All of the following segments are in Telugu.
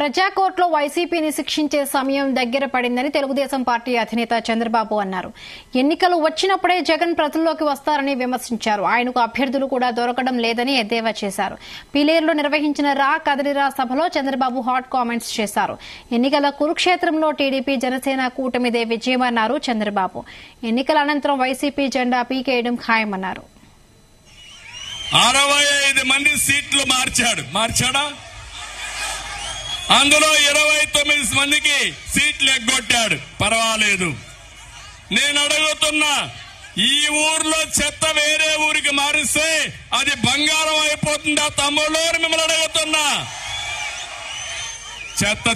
ప్రజాకోర్టులో వైసీపీని శిక్షించే సమయం దగ్గర పడిందని తెలుగుదేశం పార్టీ అధినేత చంద్రబాబు అన్నారు. ఎన్నికలు వచ్చినప్పుడే జగన్ ప్రజల్లోకి వస్తారని విమర్శించారు. ఆయనకు అభ్యర్థులు కూడా దొరకడం లేదని ఎద్దేవా చేశారు. పీలేరులో నిర్వహించిన రా కదలిరా సభలో చంద్రబాబు హాట్ కామెంట్స్ చేశారు. ఎన్నికల కురుక్షేత్రంలో టీడీపీ జనసేన కూటమిదే విజయమన్నారు చంద్రబాబు. ఎన్నికల అనంతరం వైసీపీ జెండా పీకేయడం ఖాయమన్నారు. 65 మంది సీట్లు మార్చాడా? అందులో 29 మందికి సీట్లు ఎగ్గొట్టాడు. పర్వాలేదు. నేను అడుగుతున్నా, ఈ ఊర్లో చెత్త వేరే ఊరికి మారిస్తే అది బంగారం అయిపోతుందా తమ్ముళ్ళు అని మిమ్మల్ని అడుగుతున్నా.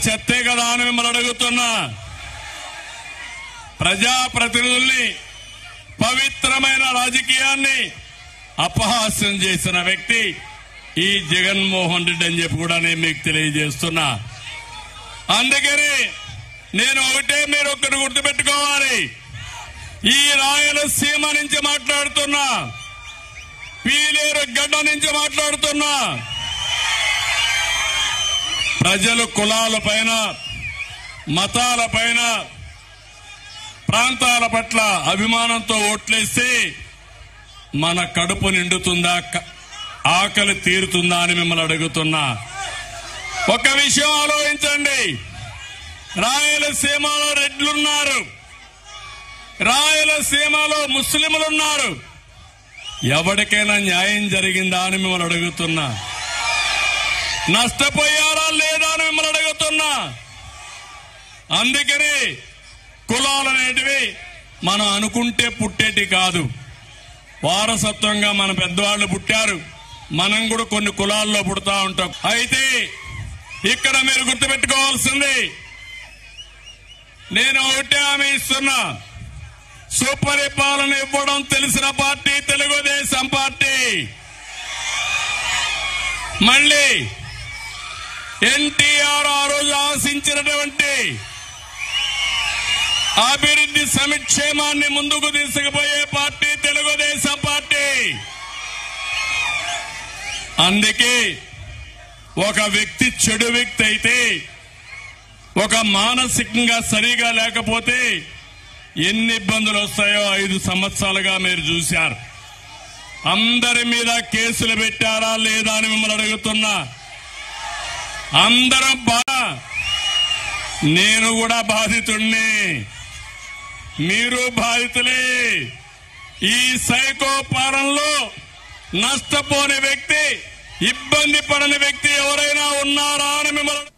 చెత్తే కదా అని మిమ్మల్ని అడుగుతున్నా. ప్రజాప్రతినిధుల్ని, పవిత్రమైన రాజకీయాన్ని అపహాస్యం చేసిన వ్యక్తి ఈ జగన్మోహన్ రెడ్డి అని చెప్పి కూడా నేను మీకు తెలియజేస్తున్నా. అందుకని నేను మీరు ఒక్కరు గుర్తుపెట్టుకోవాలి. ఈ రాయలసీమ నుంచి మాట్లాడుతున్నా, పీలేరు గడ్డ నుంచి మాట్లాడుతున్నా. ప్రజలు కులాల పైన, మతాల పైన, ప్రాంతాల పట్ల అభిమానంతో ఓట్లేస్తే మన కడుపు నిండుతుందా, ఆకలి తీరుతుందా అని మిమ్మల్ని అడుగుతున్నా. ఒక విషయం ఆలోచించండి. రాయలసీమలో రెడ్లున్నారు, రాయలసీమలో ముస్లింలున్నారు. ఎవరికైనా న్యాయం జరిగిందా అని మిమ్మల్ని అడుగుతున్నా. నష్టపోయారా లేదా అని మిమ్మల్ని అడుగుతున్నా. అందుకని కులాలనేటివి మనం అనుకుంటే పుట్టేటి కాదు. వారసత్వంగా మన పెద్దవాళ్లు పుట్టారు. మనం కూడా కొన్ని కులాల్లో పుడతా ఉంటాం. అయితే ఇక్కడ మీరు గుర్తుపెట్టుకోవాల్సింది, నేను ఒకటే హామీ ఇస్తున్నా. సుపరిపాలన ఇవ్వడం తెలిసిన పార్టీ తెలుగుదేశం పార్టీ. మళ్ళీ ఎన్టీఆర్ ఆ రోజు ఆశించినటువంటి అభివృద్ధి సంక్షేమాన్ని ముందుకు తీసుకుపోయే పార్టీ తెలుగుదేశం పార్టీ. అందుకే ఒక వ్యక్తి చెడు వ్యక్తి అయితే, ఒక మానసికంగా సరిగా లేకపోతే ఎన్ని ఇబ్బందులు వస్తాయో 5 సంవత్సరాలుగా మీరు చూశారు. అందరి మీద కేసులు పెట్టారా లేదా అని మిమ్మల్ని అడుగుతున్నా. అందరం నేను కూడా బాధితుణ్ణి, మీరు బాధితులే. ఈ సైకో పాలనలో నష్టపోని వ్యక్తి, ఇబ్బంది పడని వ్యక్తి ఎవరైనా ఉన్నారా అని మిమ్మల్ని